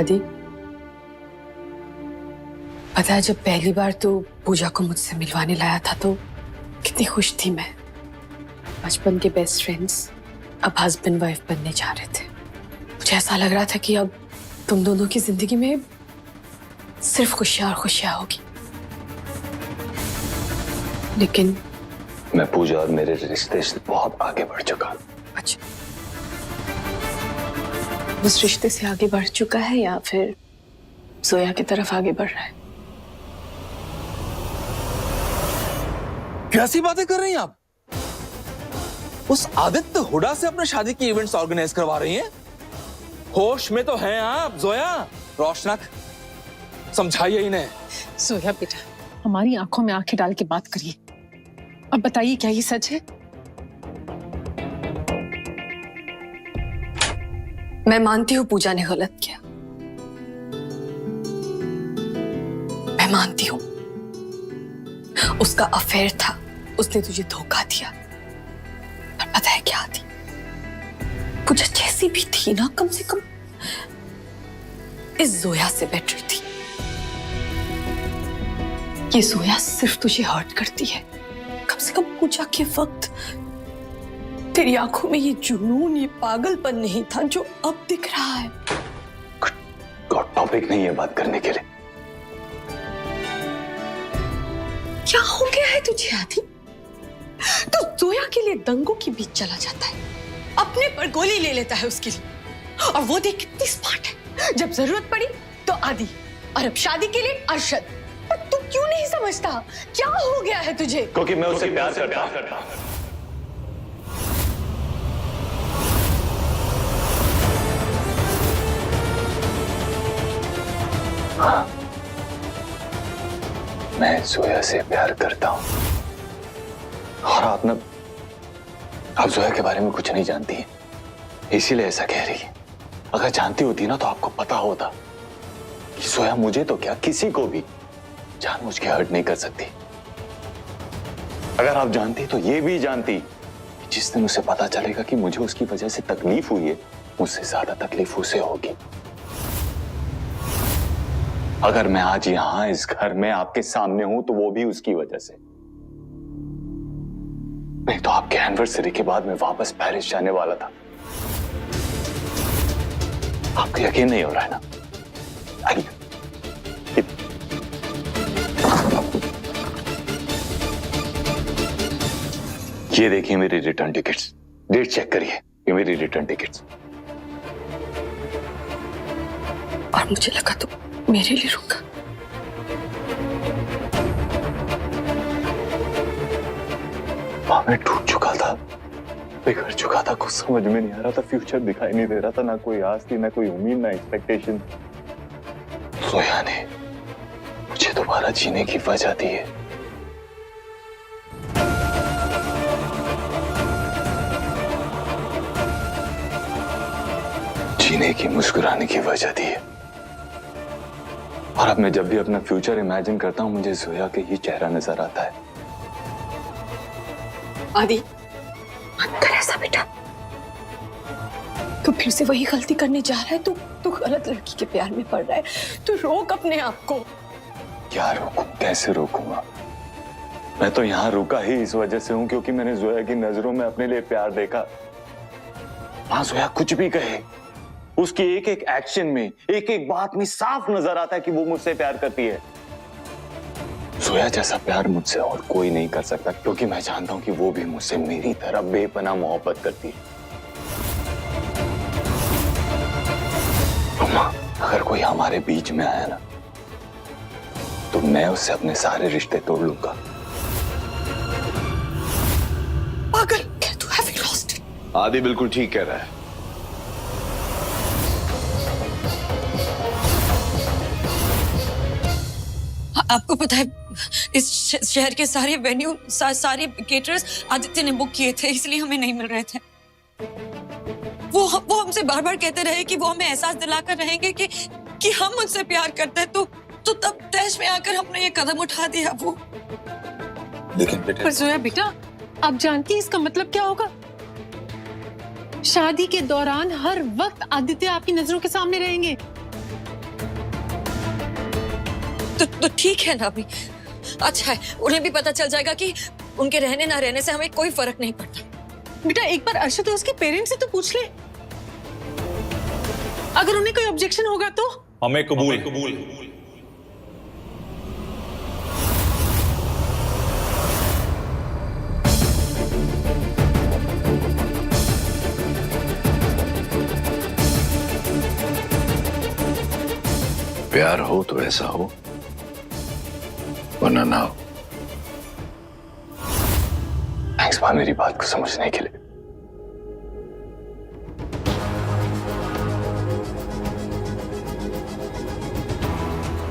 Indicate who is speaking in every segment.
Speaker 1: आदि, पता है जब पहली बार तो पूजा को मुझसे मिलवाने लाया था तो कितनी खुश थी मैं। बचपन के बेस्ट फ्रेंड्स अब हस्बैंड वाइफ बनने जा रहे थे। मुझे ऐसा लग रहा था कि अब तुम दोनों की जिंदगी में सिर्फ खुशियां और खुशियां होगी। लेकिन
Speaker 2: मैं पूजा और मेरे रिश्ते से बहुत आगे बढ़ चुका हूं।
Speaker 1: अच्छा, उस रिश्ते से आगे बढ़ चुका है या फिर जोया की तरफ आगे बढ़ रहा है?
Speaker 3: कैसी बातें कर रही हैं आप? उस आदित्य हुडा से अपने शादी की इवेंट्स ऑर्गेनाइज करवा रही हैं? होश में तो हैं आप जोया? रोशनक, समझाइए इन्हें।
Speaker 4: जोया बेटा, हमारी आंखों में आंखें डाल के बात करिए। अब बताइए क्या ये सच है?
Speaker 1: मैं मानती हूँ पूजा ने गलत किया, मैं मानती हूँ उसका अफेयर था, उसने तुझे धोखा दिया। पर पता है क्या थी, पूजा जैसी भी थी ना, कम से कम इस जोया से बेटर थी। ये जोया सिर्फ तुझे हर्ट करती है। कम से कम पूजा के वक्त तेरी आंखों में ये जुनून, ये पागलपन नहीं था जो अब दिख रहा है।
Speaker 2: टॉपिक नहीं है बात करने के लिए।
Speaker 1: क्या हो गया है तुझे आदि? तो जोया के लिए दंगों के बीच चला जाता है, अपने पर गोली ले लेता है उसके लिए। और वो देख कितनी स्मार्ट है, जब जरूरत पड़ी तो आदि, और अब शादी के लिए अरशद। पर तू क्यों नहीं समझता? क्या हो गया है तुझे?
Speaker 2: क्योंकि मैं उससे प्यार करता हूं। हाँ, मैं जोया से प्यार करता हूं। और आप जोया के बारे में कुछ नहीं जानती है, इसीलिए ऐसा कह रही है। अगर जानती होती ना तो आपको पता होता कि जोया मुझे तो क्या, किसी को भी जानबूझ के हर्ट नहीं कर सकती। अगर आप जानती तो ये भी जानती कि जिस दिन उसे पता चलेगा कि मुझे उसकी वजह से तकलीफ हुई है, मुझसे ज्यादा तकलीफ उसे होगी। अगर मैं आज यहां इस घर में आपके सामने हूं तो वो भी उसकी वजह से। नहीं तो आपके एनिवर्सरी के बाद मैं वापस पेरिस जाने वाला था। आपको यकीन नहीं हो रहा है ना? आइए, ये देखिए मेरी रिटर्न टिकट्स। डेट चेक करिए, ये मेरी रिटर्न टिकट्स।
Speaker 1: और मुझे लगा तो मेरे लिए रुका।
Speaker 2: मैं टूट चुका था, बिगड़ चुका था, कुछ समझ में नहीं आ रहा था, फ्यूचर दिखाई नहीं दे रहा था, ना कोई आस थी, ना कोई उम्मीद, ना एक्सपेक्टेशन। जोया ने मुझे दोबारा जीने की वजह दी है। जीने की, मुस्कुराने की वजह दी है। और अब मैं जब भी अपना फ्यूचर इमेजिन करता हूं, मुझे जोया के ही चेहरा नजर आता है।
Speaker 1: आदि, मत कर ऐसा बेटा। तू फिर से वही गलती करने जा रहा है। तू गलत लड़की के प्यार में पड़ रहा है। तू रोक अपने आप को।
Speaker 2: क्या रोकूं, कैसे रोकूंगा? मैं तो यहाँ रुका ही इस वजह से हूं क्योंकि मैंने जोया की नजरों में अपने लिए प्यार देखा। हाँ, जोया कुछ भी कहे, उसकी एक एक एक्शन में, एक एक बात में साफ नजर आता है कि वो मुझसे प्यार करती है। जोया जैसा प्यार मुझसे और कोई नहीं कर सकता, क्योंकि मैं जानता हूं कि वो भी मुझसे मेरी तरह बेपनाह मोहब्बत करती है। अम्मा, अगर कोई हमारे बीच में आया ना तो मैं उससे अपने सारे रिश्ते तोड़ लूंगा।
Speaker 1: पागल, क्या तू हैव यू लॉस्ट इट?
Speaker 5: आदि बिल्कुल ठीक कह रहा है।
Speaker 6: आपको पता है इस शहर के सारे वेन्यू, सारे केटरर्स आदित्य ने बुक किए थे, इसलिए हमें नहीं मिल रहे थे। वो हमसे बार बार कहते रहे कि वो हमें एहसास दिलाकर रहेंगे कि हम उनसे प्यार करते हैं, तो तब तैश में आकर हमने ये कदम उठा दिया। वो
Speaker 3: लेकिन बेटा,
Speaker 4: पर जोया बेटा, आप जानती हैं इसका मतलब क्या होगा? शादी के दौरान हर वक्त आदित्य आपकी नजरों के सामने रहेंगे।
Speaker 6: तो ठीक है ना अभी, अच्छा है, उन्हें भी पता चल जाएगा कि उनके रहने ना रहने से हमें कोई फर्क नहीं पड़ता।
Speaker 4: बेटा एक बार अर्शद और उसके पेरेंट्स से तो पूछ ले, अगर उन्हें कोई ऑब्जेक्शन होगा तो।
Speaker 3: हमें कबूल।
Speaker 2: प्यार हो तो ऐसा हो, वरना ना हो। थैंक्स मां मेरी बात को समझने के लिए।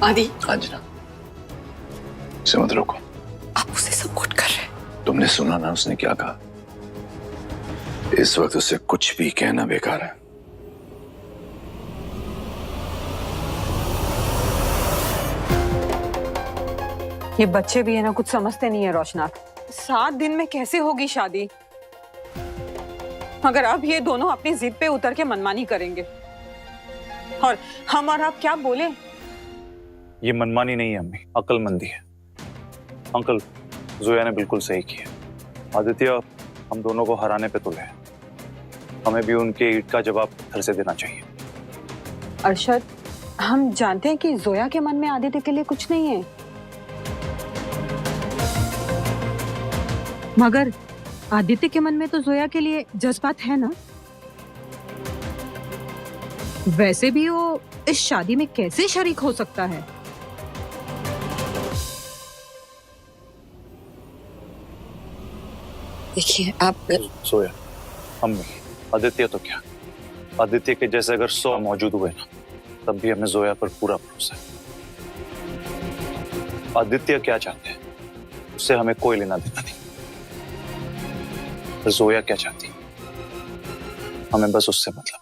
Speaker 1: आदि,
Speaker 2: अंजना, इसे मत रोको।
Speaker 1: आप उसे सपोर्ट कर रहे हैं।
Speaker 2: तुमने सुना ना उसने क्या कहा? इस वक्त उसे कुछ भी कहना बेकार है।
Speaker 5: ये बच्चे भी है ना, कुछ समझते नहीं है रोशनाथ। 7 दिन में कैसे होगी शादी? अगर अब ये दोनों अपनी जिद पे उतर के मनमानी करेंगे और हम और आप क्या बोले?
Speaker 7: ये मनमानी नहीं है अम्मी, अक्लमंदी है। अंकल, जोया ने बिल्कुल सही किया। आदित्य हम दोनों को हराने पे तुले हैं, हमें भी उनके ईंट का जवाब पत्थर से देना चाहिए।
Speaker 5: अरशद, हम जानते हैं कि जोया के मन में आदित्य के लिए कुछ नहीं है, मगर आदित्य के मन में तो जोया के लिए जज्बात है ना। वैसे भी वो इस शादी में कैसे शरीक हो सकता है?
Speaker 6: देखिए आप,
Speaker 7: जोया, अम्मी, आदित्य तो क्या, आदित्य के जैसे अगर 100 मौजूद हुए ना, तब भी हमें जोया पर पूरा भरोसा है। आदित्य क्या चाहते हैं उससे हमें कोई लेना देना नहीं, पर जोया क्या चाहती है हमें बस उससे मतलब।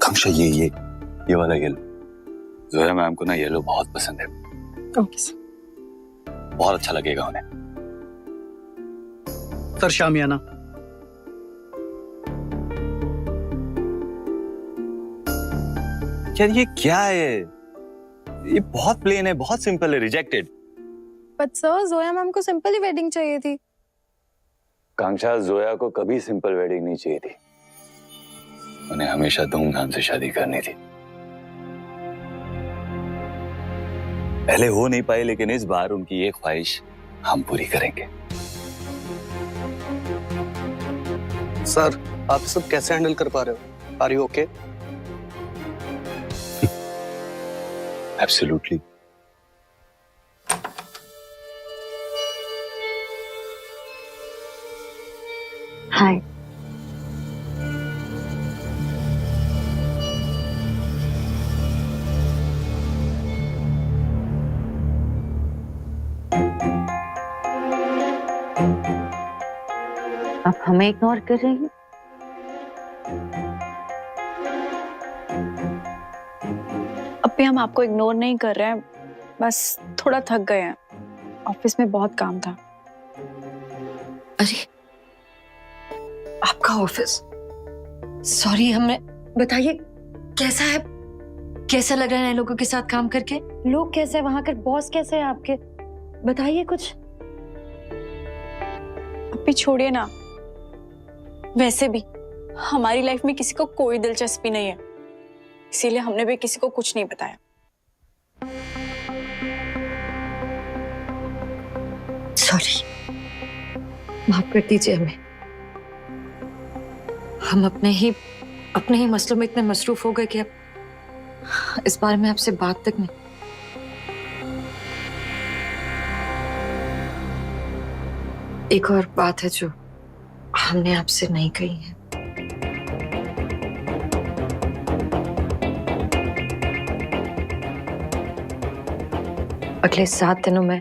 Speaker 2: कांक्षा, ये वाला येलो, जोया मैम को ना येलो बहुत पसंद है।
Speaker 5: Okay sir.
Speaker 2: बहुत अच्छा लगेगा उन्हें।
Speaker 8: सर शामियाना।
Speaker 2: यार ये क्या है? ये बहुत प्लेन है, बहुत सिंपल है, rejected.
Speaker 9: But sir, Zoya ma'am को सिंपल ही वेडिंग चाहिए थी।
Speaker 2: कांक्षा, जोया को कभी सिंपल वेडिंग नहीं चाहिए थी, उन्हें हमेशा धूमधाम से शादी करनी थी। पहले हो नहीं पाई, लेकिन इस बार उनकी ये ख्वाहिश हम पूरी करेंगे।
Speaker 8: सर, आप सब कैसे हैंडल कर पा रहे हो? Are you okay?
Speaker 2: Absolutely.
Speaker 9: Hi.
Speaker 5: आप हमें इग्नोर कर रही हैं?
Speaker 9: अब भी हम आपको इग्नोर नहीं कर रहे हैं, बस थोड़ा थक गए हैं, ऑफिस में बहुत काम था।
Speaker 6: अरे आपका ऑफिस, सॉरी, हमें बताइए कैसा है, कैसा लग रहा है नए लोगों के साथ काम करके?
Speaker 9: लोग कैसे, वहां के बॉस कैसे हैं आपके, बताइए कुछ। अब भी छोड़िए ना, वैसे भी हमारी लाइफ में किसी को कोई दिलचस्पी नहीं है, इसीलिए हमने भी किसी को कुछ नहीं बताया।
Speaker 6: सॉरी, माफ कर दीजिए हमें, हम अपने ही मसलों में इतने मसरूफ हो गए कि अब इस बारे में आपसे बात तक नहीं। एक और बात है जो हमने आपसे नहीं कही है। अगले 7 दिनों में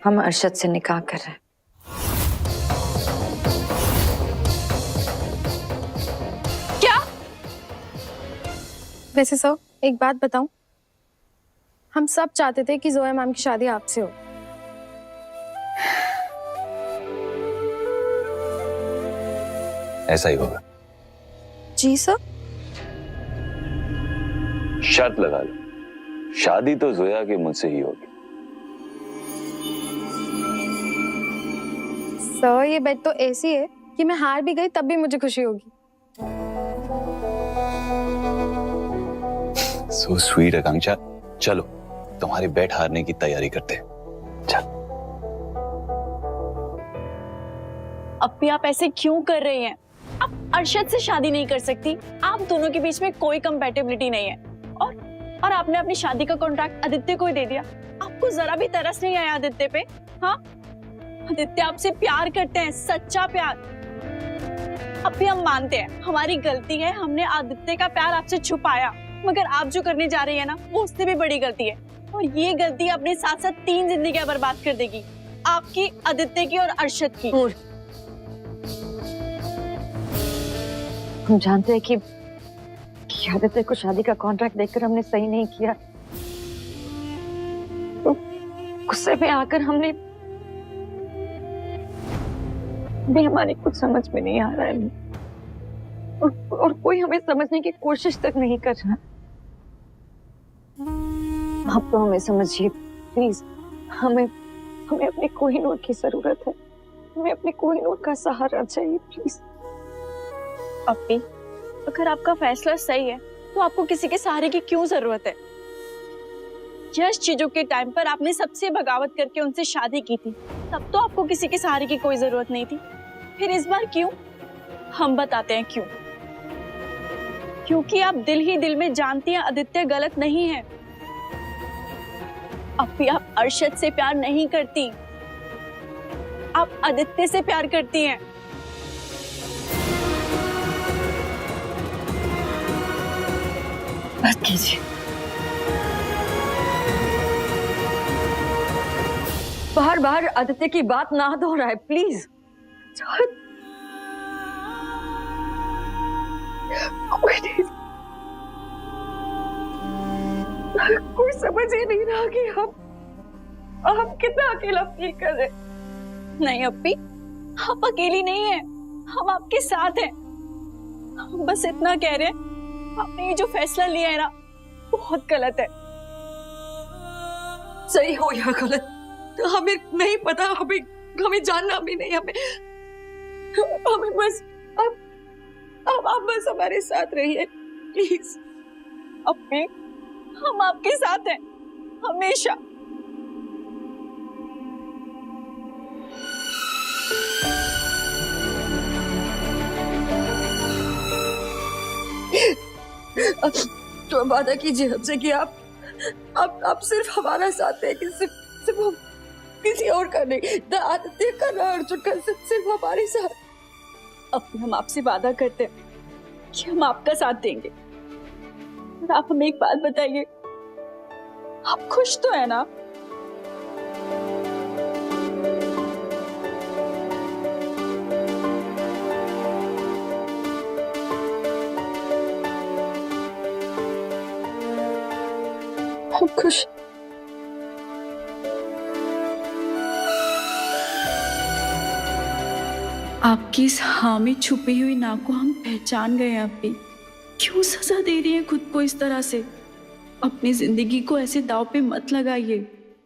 Speaker 6: हम अरशद से निकाह कर रहे हैं।
Speaker 9: क्या? वैसे सर, एक बात बताऊं, हम सब चाहते थे कि जोया मैम की शादी आपसे हो,
Speaker 2: ऐसा ही होगा।
Speaker 9: जी सर।
Speaker 2: शर्त लगा लो, शादी तो जोया के मुझसे ही होगी।
Speaker 9: सर ये बेट तो ऐसी है कि मैं हार भी गई तब भी मुझे खुशी होगी।
Speaker 2: सो स्वीट आकांक्षा, चलो तुम्हारी बेट हारने की तैयारी करते हैं। चल।
Speaker 9: अब भी आप ऐसे क्यों कर रही हैं? आप अरशद से शादी नहीं कर सकती। आप दोनों के बीच में कोई कंपैटिबिलिटी नहीं है। और आपने अपनी शादी का कॉन्ट्रैक्ट आदित्य को ही दे दिया। आपको जरा भी तरस नहीं आया आदित्य पे? हाँ, आदित्य आपसे प्यार करते हैं, सच्चा प्यार। अब भी हम मानते हैं हमारी गलती है, हमने आदित्य का प्यार आपसे छुपाया। मगर आप जो करने जा रही है ना, वो उससे भी बड़ी गलती है। और ये गलती अपने साथ साथ 3 जिंदगियां बर्बाद कर देगी, आपकी, आदित्य की और अरशद की।
Speaker 6: हम जानते हैं कि आदित्य को शादी का कॉन्ट्रैक्ट देकर हमने सही नहीं किया। तो गुस्से में आकर हमने भी, हमारी कुछ समझ में नहीं आ रहा है और कोई हमें समझने की कोशिश तक नहीं कर रहा। आप तो हमें समझिए प्लीज। हमें अपने कोहिनूर की जरूरत है। हमें अपने कोहिनूर का सहारा चाहिए प्लीज।
Speaker 9: अपी, अगर आपका फैसला सही है तो आपको किसी के सहारे की क्यों जरूरत है? यश चीजों के टाइम पर आपने सबसे बगावत करके उनसे शादी की थी, तब तो आपको किसी के सहारे की कोई जरूरत नहीं थी। फिर इस बार क्यों? हम बताते हैं क्यों। क्योंकि आप दिल ही दिल में जानती हैं आदित्य गलत नहीं है। अब भी आप अरशद से प्यार नहीं करती, आप आदित्य से प्यार करती हैं।
Speaker 6: बात कीजिए। बार बार आदित्य की बात ना दोहराए प्लीज। कोई समझ ही नहीं रहा कि हम कितना अकेला फील कर रहे।
Speaker 9: नहीं अप्पी, आप अकेली नहीं हैं, हम आपके साथ हैं। हम बस इतना कह रहे हैं, आपने ये जो फैसला लिया है ना, बहुत गलत है।
Speaker 6: सही हो या गलत हमें नहीं पता, हमें जानना भी नहीं। हमें बस अब आप बस हमारे साथ रहिए प्लीज।
Speaker 9: अप्पी, हम आपके साथ हैं हमेशा।
Speaker 6: तो वादा कीजिए हमसे कि आप सिर्फ हमारा साथ है, कि सिर्फ हम किसी और का नहीं, ना आदित्य का ना अर्जुन का, सिर्फ हमारे साथ।
Speaker 9: अब हम आपसे वादा करते हैं कि हम आपका साथ देंगे। और आप हमें एक बात बताइए, आप खुश तो है ना?
Speaker 6: हम खुश।
Speaker 10: आपकी इस हाँ में छुपी हुई ना को हम पहचान गए हैं। अभी क्यों सजा दे रही हैं खुद को इस तरह से? अपनी जिंदगी को ऐसे दांव पे मत लगाइए।